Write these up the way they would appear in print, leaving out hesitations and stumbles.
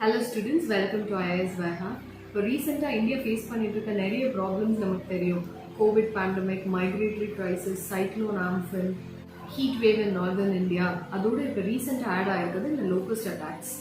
Hello students, welcome to IIS Vaha. இப்போ ரீசெண்டாக India face பண்ணிட்டு இருக்க நிறைய ப்ராப்ளம்ஸ் நமக்கு தெரியும். Covid pandemic, migratory crisis, cyclone Amphan, heat wave in northern India. அதோடு இப்போ ரீசெண்டாக ஆட் ஆயிருக்கிறது இந்த லோக்கஸ்ட் அட்டாக்ஸ்.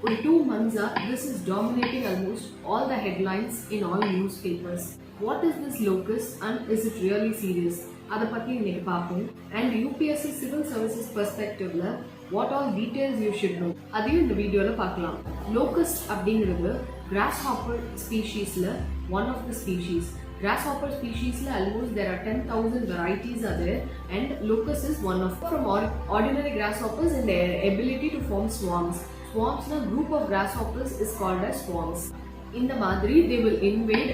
ஒரு 2 months this is dominating almost all the headlines in all newspapers. What is this locust and is it really serious? அதை பற்றி இன்னைக்கு பார்ப்போம். And UPSC civil services பெர்ஸ்பெக்டிவ்ல what all details you should know அதையும் இந்த வீடியோவில் பார்க்கலாம். லோக்கஸ்ட் அப்படிங்கிறது கிராஸ் ஹாப்பர் ஸ்பீஷீஸில் one of the species. Grasshopper species almost there are 10,000 varieties are there, and locust is one of from ordinary grasshoppers in their ability to form swarms. Swarms na group of grasshoppers is called as swarms. In the madri they will invade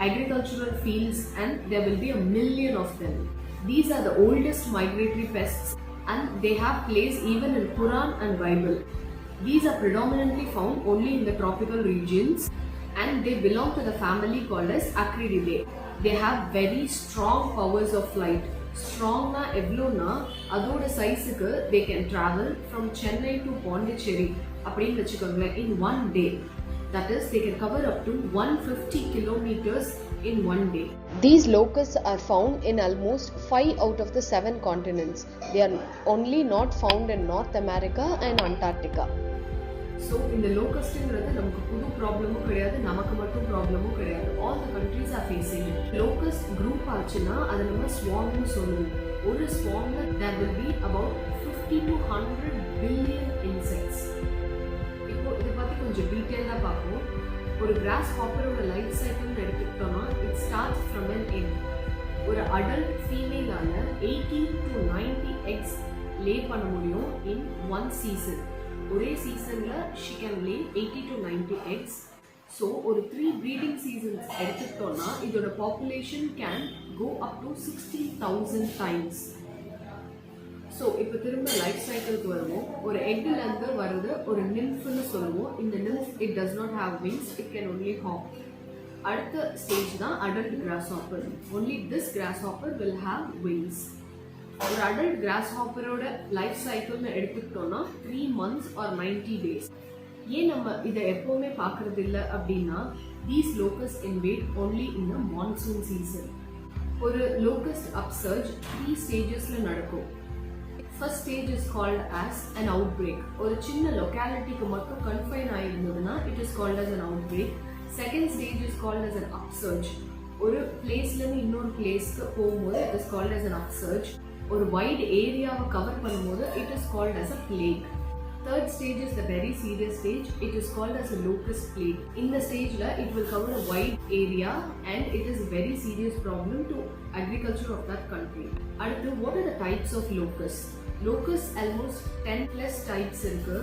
agricultural fields and there will be a million of them. These are the oldest migratory pests and they have place even in Quran and Bible. These are predominantly found only in the tropical regions and they belong to the family called as Acrididae. They have very strong powers of flight. Strong na evlona adoda size ku they can travel from Chennai to Pondicherry அப்படினு வெச்சுக்கோங்க in one day. That is, they can cover up to 150 kilometers in one day. These locusts are found in almost 5 out of the 7 continents. They are only not found in North America and Antarctica. So, இந்த லோக்கஸ்ட்ங்கிறது நமக்கு புது ப்ராப்ளமும் கிடையாது, நமக்கு மட்டும் ப்ராப்ளமும் கிடையாது. All the countries are facing it. Locust group ஆச்சுன்னா அதை நம்ம swarmனு சொல்லுவோம். ஒரு swarmல there will be about 50 to 100 billion insects. இப்போ இதை பற்றி கொஞ்சம் டீட்டெயிலாக பார்ப்போம். ஒரு கிராஸ் ஹாப்பரோட லைஃப் சைக்கிள்னு எடுத்துக்கிட்டோம்னா it starts from an egg. ஒரு அடல்ட் ஃபீமேலால 80 to 90 eggs லே பண்ண முடியும் இன் ஒன் சீசன். ஒரே சீசன்ல she can lay 80 to 90 eggs. So ஒரு 3 breeding seasons எடுத்துக்கிட்டோம்னா இதோட population can go up to 60,000 times. So இப்போ திரும்ப லைஃப் சைக்கிளுக்கு வருவோம். ஒரு எக்லேருந்து வருது ஒரு நிம்ஃப்னு சொல்லுவோம். இந்த nymph it does not have wings, it can only hop. அடுத்த ஸ்டேஜ் தான் adult grasshopper. Only this grasshopper will have wings. ஒரு அடல்ட் கிராஸ் ஹாப்பரோட லைஃப் சைக்கிள்னு எடுத்துக்கிட்டோம்னா 3 months or 90 days. ஏன் நம்ம இதை எப்போவுமே பார்க்கறது இல்லை அப்படின்னா these locust invade only in the monsoon season. ஒரு லோக்கஸ்ட் அப்சர்ஜ் 3 stagesல நடக்கும். First stage is called as an outbreak. ஒரு சின்ன லொக்காலிட்டிக்கு மட்டும் confine ஆயிருந்ததுன்னா it is called as an outbreak. Second stage is called as an upsurge. ஒரு பிளேஸ்லேருந்து இன்னொரு பிளேஸ்க்கு போகும்போது it is called as an upsurge. ஒரு வைட் ஏரியாவை கவர் பண்ணும்போது it is called as a plague. Third stage is the very serious stage. It is called as a locust plague. In the stage it will cover a wide area and it is a very serious problem to agriculture of that country. அடுத்து, what are the types of locusts? Locusts almost 10 plus types இருக்கு.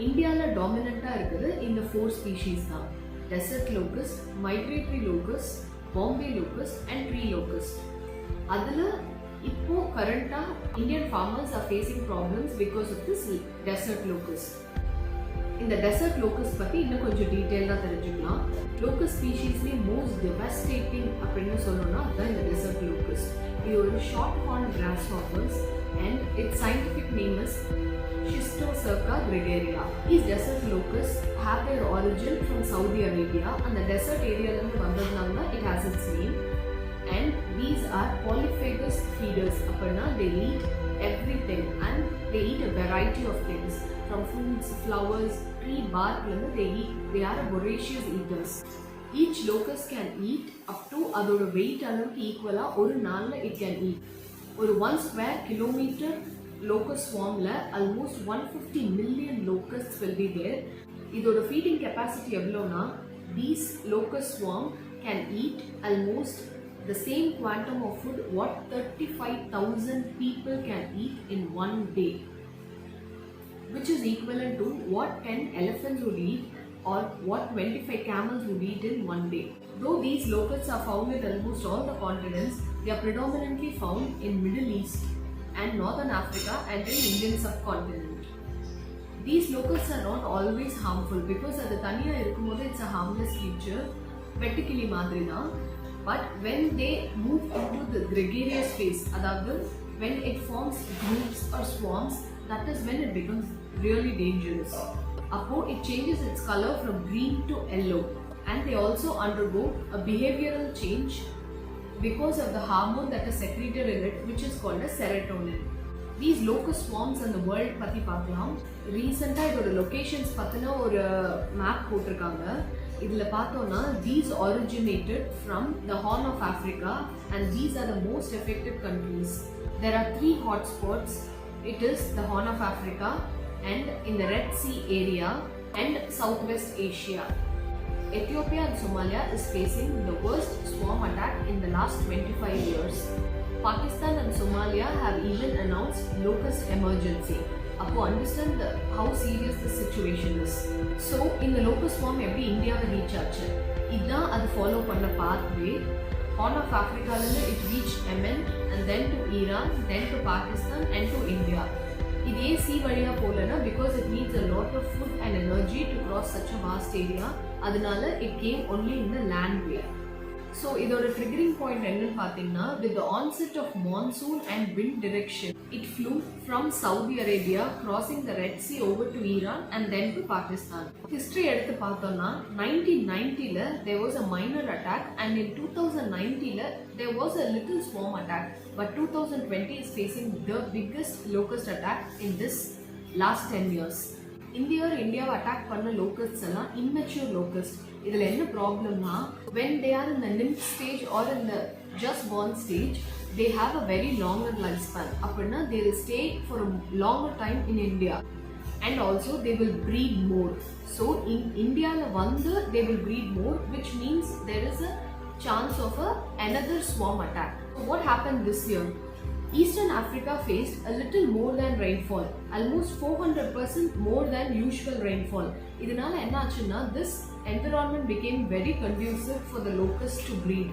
இந்தியாவில் டாமினண்டா இருக்குது இந்த 4 species தான். Desert locust, migratory locust, Bombay locust and tree locust. அதில் இப்போ கரண்டா Indian farmers are facing problems because of this desert locust. இந்த desert locust பத்தி இன்னும் கொஞ்சம் டீடைலா தெரிஞ்சுக்கலாம். locust species-லே most devastating அப்படின்னு சொல்லணும்னா அதுதான் இந்த desert locust. இது ஒரு short horned grasshoppers and its scientific name is Schistocerca gregaria. These desert locusts have their origin from Saudi Arabia and the desert area இருந்து வந்ததுனால it has its name. And these are polyphagous feeders. Aparna, they eat everything and they eat a variety of things from fruits, flowers, tree bark. They are voracious eaters. Each locust can eat up to adoda weight alukku equal oru naalla it can eat. Or 1 square kilometer locust swarm la almost 150 million locusts will be there. Idoda feeding capacity evlona these locust swarm can eat almost the same quantum of food what 35,000 people can eat in one day, which is equivalent to what 10 elephants would eat or what 25 camels would eat in one day. Though these locusts are found in almost all the continents, they are predominantly found in Middle East and Northern Africa and in Indian subcontinent. These locusts are not always harmful because அது தனியா இருக்கும்போது it's a harmless creature, வெட்டுக்கிளி மாதிரி தான். But when they move into the gregarious phase, அதாவது when it forms groups or swarms, that is when it becomes really dangerous. Appo it changes its color from green to yellow, and they also undergo a behavioral change because of the hormone that is secreted in it, which is called as serotonin. These locust swarms in the world பத்தி பார்க்கலாம். ரீசெண்டாக இதோட locations பற்றின ஒரு map போட்டிருக்காங்க. இதில் பார்த்தோன்னா these originated from the Horn of Africa, and these are the most affected countries. There are 3 hotspots. It is the Horn of Africa, and in the Red Sea area, and Southwest Asia. Ethiopia and Somalia is facing the worst swarm attack in the last 25 years. Pakistan and Somalia have even announced locust emergency. Appo understand how serious the situation is. So in the locust swarm எப்படி இந்தியாவை reach ஆச்சு? இதுதான் அது follow பண்ண pathway. Horn of Africa it reached Yemen, and then to Iran, then to Pakistan, and to India. இது ஏன் sea வழியா போலனா because it needs a lot of food and energy to cross such a vast area. அதனால it came only in the land way. So இதோட triggering point என்னன்னு பார்த்தீங்கன்னா, with the onset of monsoon and wind direction, it flew from Saudi Arabia, crossing the Red Sea over to Iran and then to Pakistan. History எடுத்து பார்த்தோம்னா 1990ல there was a minor attack, and in 2019ல there was a little swarm attack, but 2020 is facing the biggest locust attack in this last 10 years. இந்தியாவை attack பண்ண locust எல்லாம் immature locust. இதில் என்ன ப்ராப்ளம்னா, when they are in the nymph stage or in the just born stage, they have a very longer lifespan. அப்படின்னா they will stay for a longer time in India, and also they will breed more. So in India they will breed more, which means there is a chance of another swarm attack. So what happened this year? Eastern Africa faced a little more than rainfall, almost 400% more than usual rainfall. இதனால என்ன ஆச்சுன்னா, this environment became very conducive for the locusts to breed.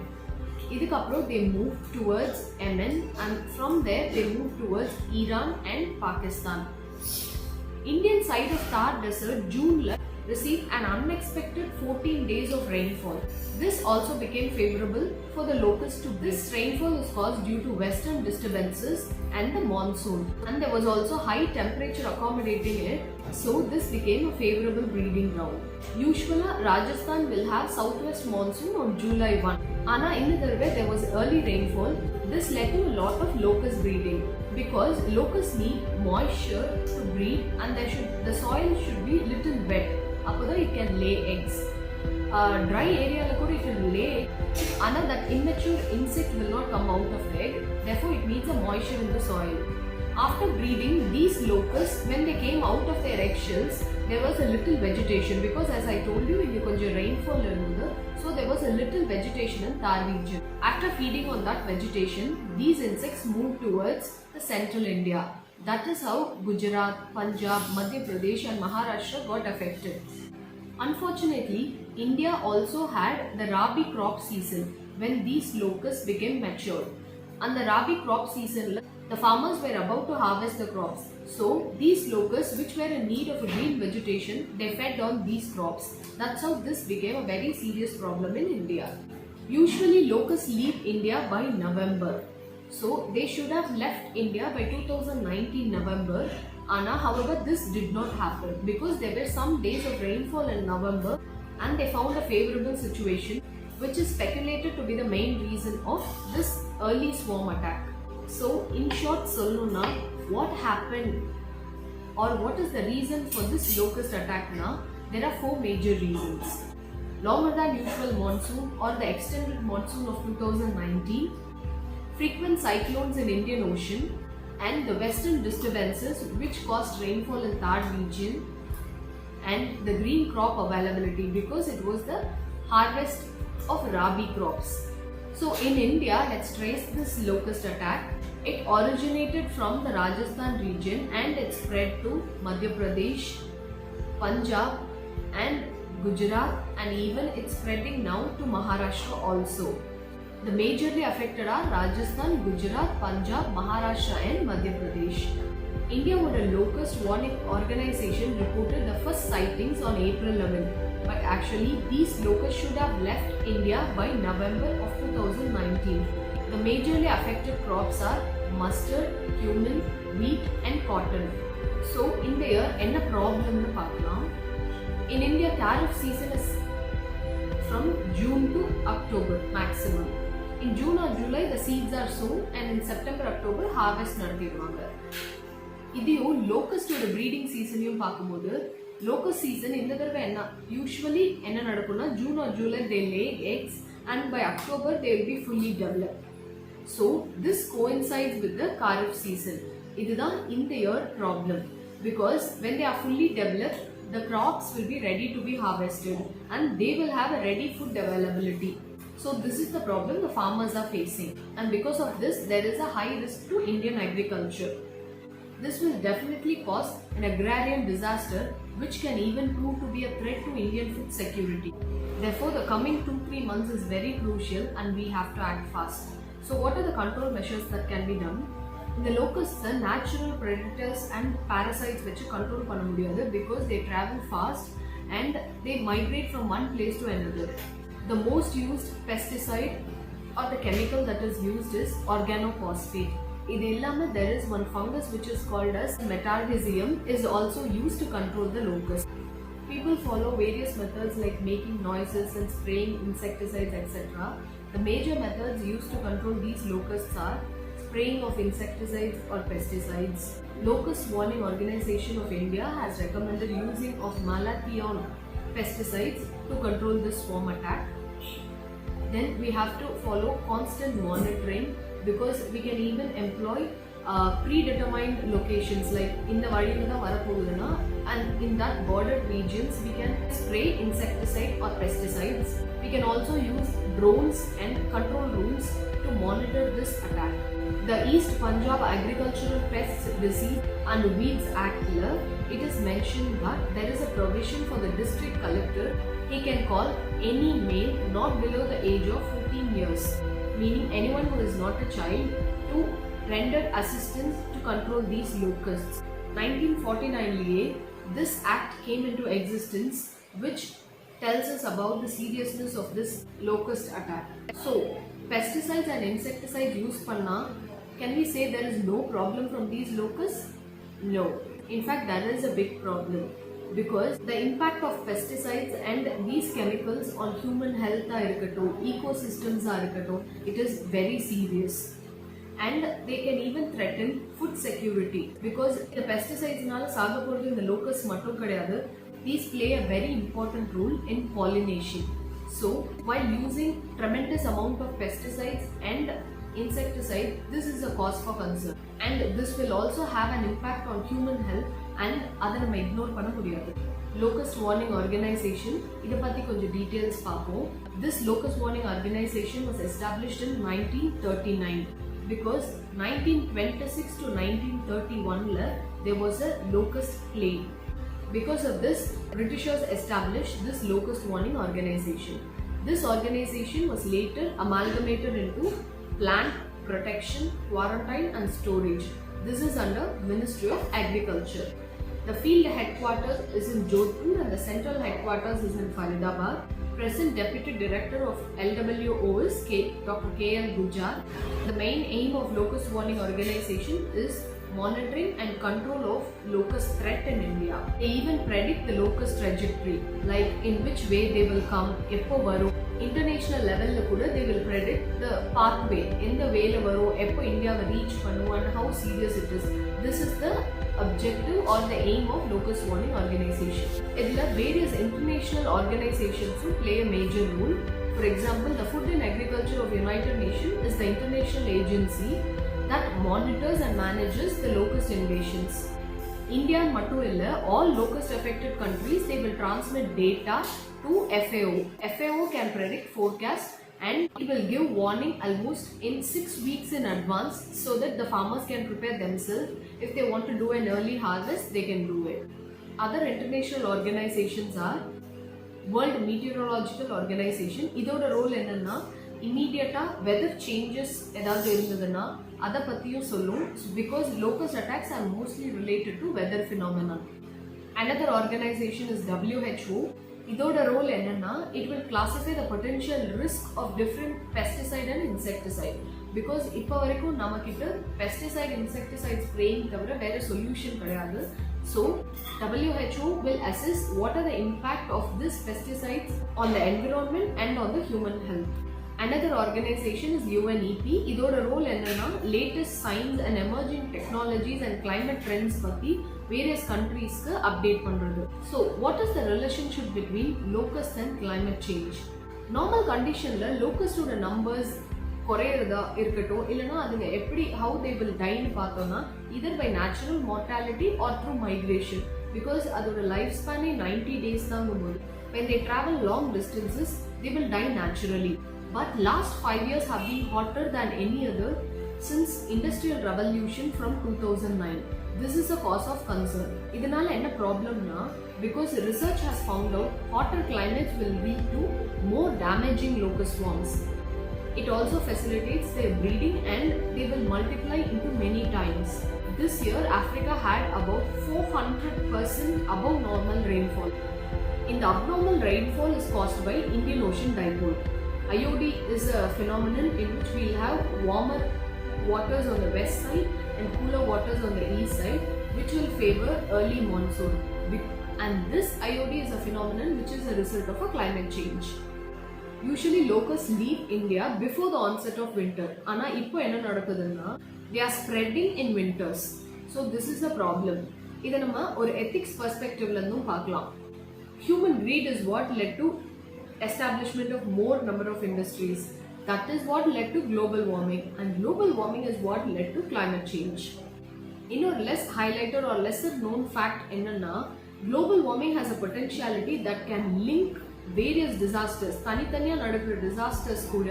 இதுக்கப்புறம் they moved towards Yemen, and from there they moved towards Iran and Pakistan. Indian side of Thar Desert June received an unexpected 14 days of rainfall. This also became favorable for the locusts to breed. This rainfall was caused due to western disturbances and the monsoon, and there was also high temperature accommodating it, so this became a favorable breeding ground. Usually Rajasthan will have southwest monsoon on July 1. Ana in the way there was early rainfall. This led to a lot of locust breeding, because locusts need moisture to breed, and the soil should be little wet. Appo it can lay eggs. Dry area it will lay, and that immature insect will not come out of the egg. Therefore, it needs a moisture in the soil. After breeding, these locusts, when they came out of their eggshells, there was a little vegetation, because as I told you, inge konja rainfall irundhu, so there was a little vegetation in Thar region. After feeding on that vegetation, these insects moved towards the central India. That is how Gujarat, Punjab, Madhya Pradesh and Maharashtra got affected. Unfortunately, India also had the Rabi crop season when these locusts became mature. And the Rabi crop season, the farmers were about to harvest the crops. So these locusts, which were in need of a green vegetation, they fed on these crops. That's how this became a very serious problem in India. Usually locusts leave India by November. So they should have left India by 2019 November. However, this did not happen, because there were some days of rainfall in November, and they found a favorable situation, which is speculated to be the main reason of this early swarm attack. So in short, Soluna, what happened, or what is the reason for this locust attack now? There are 4 major reasons. Longer than usual monsoon, or the extended monsoon of 2019, frequent cyclones in Indian Ocean, and the western disturbances which caused rainfall in Thar region, and the green crop availability, because it was the harvest of Rabi crops. So in India, let's trace this locust attack. It originated from the Rajasthan region, and it spread to Madhya Pradesh, Punjab and Gujarat, and even it's spreading now to Maharashtra also. The majorly affected are Rajasthan, Gujarat, Punjab, Maharashtra and Madhya Pradesh. India Water Locust Warning Organization reported the first sightings on April 11, but actually these locusts should have left India by November of 2019. The majorly affected crops are mustard, cumin, wheat and cotton. So in the year, enna problem nu paakalam. In India, tariff season is from June to October maximum. In June or July, the seeds are sown, and in September, October, harvest நடத்திடுவாங்க. இதையும் லோக்கஸ்டோட breeding சீசனையும் பார்க்கும்போது locust season இந்த தடவை என்ன usually என்ன நடக்கும்னா June or July they lay eggs and by October they will be fully develop. So this coincides with the kharif season. இதுதான் இந்த year problem. Because when they are fully developed, the crops will be ready to be harvested and they will have a ready food availability. So this is the problem the farmers are facing, and because of this there is a high risk to Indian agriculture. This will definitely cause an agrarian disaster which can even prove to be a threat to Indian food security. Therefore the coming 2-3 months is very crucial and we have to act fast. So what are the control measures that can be done? இந்த locusts natural predators and parasites வச்சு control பண்ண முடியாது because they travel fast and they migrate from one place to another. The most used pesticide or the chemical that is used is organophosphate. இது இல்லாம there is one fungus which is called as metardisium is also used to control the locust. People follow various methods like making noises and spraying insecticides etc. The major methods used to control these locusts are spraying of insecticides or pesticides. Locust Warning Organization of India has recommended using of malathion pesticides to control this swarm attack. Then we have to follow constant monitoring because we can even employ predetermined locations like in the vadiyila varapogudana and in that bordered regions we can spray insecticide or pesticides. We can also use drones and control rooms to monitor this attack. The East Punjab Agricultural Pests Disease and Weeds Act, it is mentioned that there is a provision for the district collector. He can call any male not below the age of 14 years, meaning anyone who is not a child, to render assistance to control these locusts. 1949 this act came into existence, which tells us about the seriousness of this locust attack. So pesticides and insecticides used panna, can we say there is no problem from these locusts? No. In fact, there is a big problem because the impact of pesticides and these chemicals on human health ecosystems it is very serious. And they can even threaten food security because the pesticides nala saga poradhu in the locusts mattum kadiyadu. These play a very important role in pollination. So while using tremendous amount of pesticides and insecticide, this is a cause for concern, and this will also have an impact on human health and adha nama ignore panna mudiyadhu. Locust Warning Organization, idu patti konja details paapom. This Locust Warning Organization was established in 1939 because 1926 to 1931 la there was a locust plague. Because of this, Britishers established this Locust Warning Organization. This organization was later amalgamated into Plant Protection, Quarantine and Storage. This is under Ministry of Agriculture. The field headquarters is in Jodhpur and the central headquarters is in Faridabad. Present Deputy Director of LWO is Dr. K.L. Gujar. The main aim of Locust Warning Organization is monitoring and control of locust threat in India. They even predict the locust trajectory, like in which way they will come, eppo varum. International level la kuda they will predict the pathway, in the way la varum, eppo India will reach pannu and how serious it is. This is the objective or the aim of Locust Warning Organization. Idla various international organizations will play a major role. For example, the Food and Agriculture of United Nations is the international agency that monitors and manages the locust invasions. India and mattum illa, all locust affected countries they will transmit data to FAO. FAO can predict forecast and it will give warning almost in 6 weeks in advance so that the farmers can prepare themselves. If they want to do an early harvest, they can do it. Other international organizations are World Meteorological Organization. Idoda role enna immediate weather changes edavadhu irundaduna adha pathiyum sollum because locust attacks are mostly related to weather phenomena. Another organization is WHO. Idoda role enna, it will classify the potential risk of different pesticide and insecticide because இப்ப வரைக்கும் நமக்கிட்ட pesticide insecticide spraying தவிர வேற solution கிடையாது. So WHO will assess what are the impact of this pesticides on the environment and on the human health. Another organization is UNEP. இதோட role என்னன்னா latest science and emerging technologies and climate trends பத்தி various countries-க்கு update பண்றது. So what is the relationship between locust and climate change? Normal conditionல locust-ஓட numbers குறையிறதா இருக்கட்டும் இல்லைன்னா அதுங்க எப்படி how they will die-னு பார்த்தோம்னா either by natural mortality or through migration, because அதோட life span 90 days தாங்கும்போது when they travel long distances they will die naturally. But last 5 years have been hotter than any other since industrial revolution from 2009. This is a cause of concern. இதனால என்ன ப்ராப்ளம்னா because research has found out hotter climates will lead to more damaging locust swarms. It also facilitates their breeding and they will multiply into many times. This year Africa had about 400% above normal rainfall. In the abnormal rainfall is caused by Indian Ocean dipole. IOD is a phenomenon in which we will have warmer waters on the west side and cooler waters on the east side, which will favor early monsoon. And this IOD is a phenomenon which is a result of a climate change. Usually locusts leave India before the onset of winter. ஆனா இப்போ என்ன நடக்குதுன்னா they are spreading in winters. So this is a problem. இதை நம்ம ஒரு ethics perspectiveல இருந்தும் பார்க்கலாம். Human greed is what led to establishment of more number of industries. That is what led to global warming, and global warming is what led to climate change. இன்னொரு less highlighted or lesser known fact என்னன்னா global warming has a potentiality that can link various disasters. தனித்தனியா நடக்கிற disasters கூட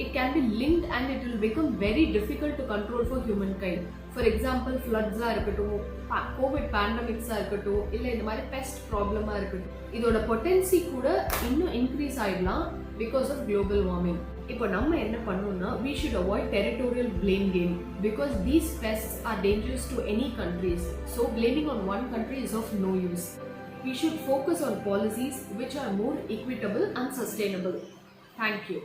it can be linked and it will become very difficult to control for humankind. For example, floods இருக்கட்டும், Covid பேண்டமிக்ஸா இருக்கட்டும், இல்லை இந்த மாதிரி best ப்ராப்ளமா இருக்கட்டும், இதோட பொட்டன்சி கூட இன்னும் இன்க்ரீஸ் ஆயிடலாம் பிகாஸ் ஆஃப் குளோபல் வார்மிங். இப்போ நம்ம என்ன பண்ணணும்னா we should avoid territorial blame game because these pests are dangerous to any countries. So blaming on one country is of no use. We should focus on policies which are more equitable and sustainable. Thank you.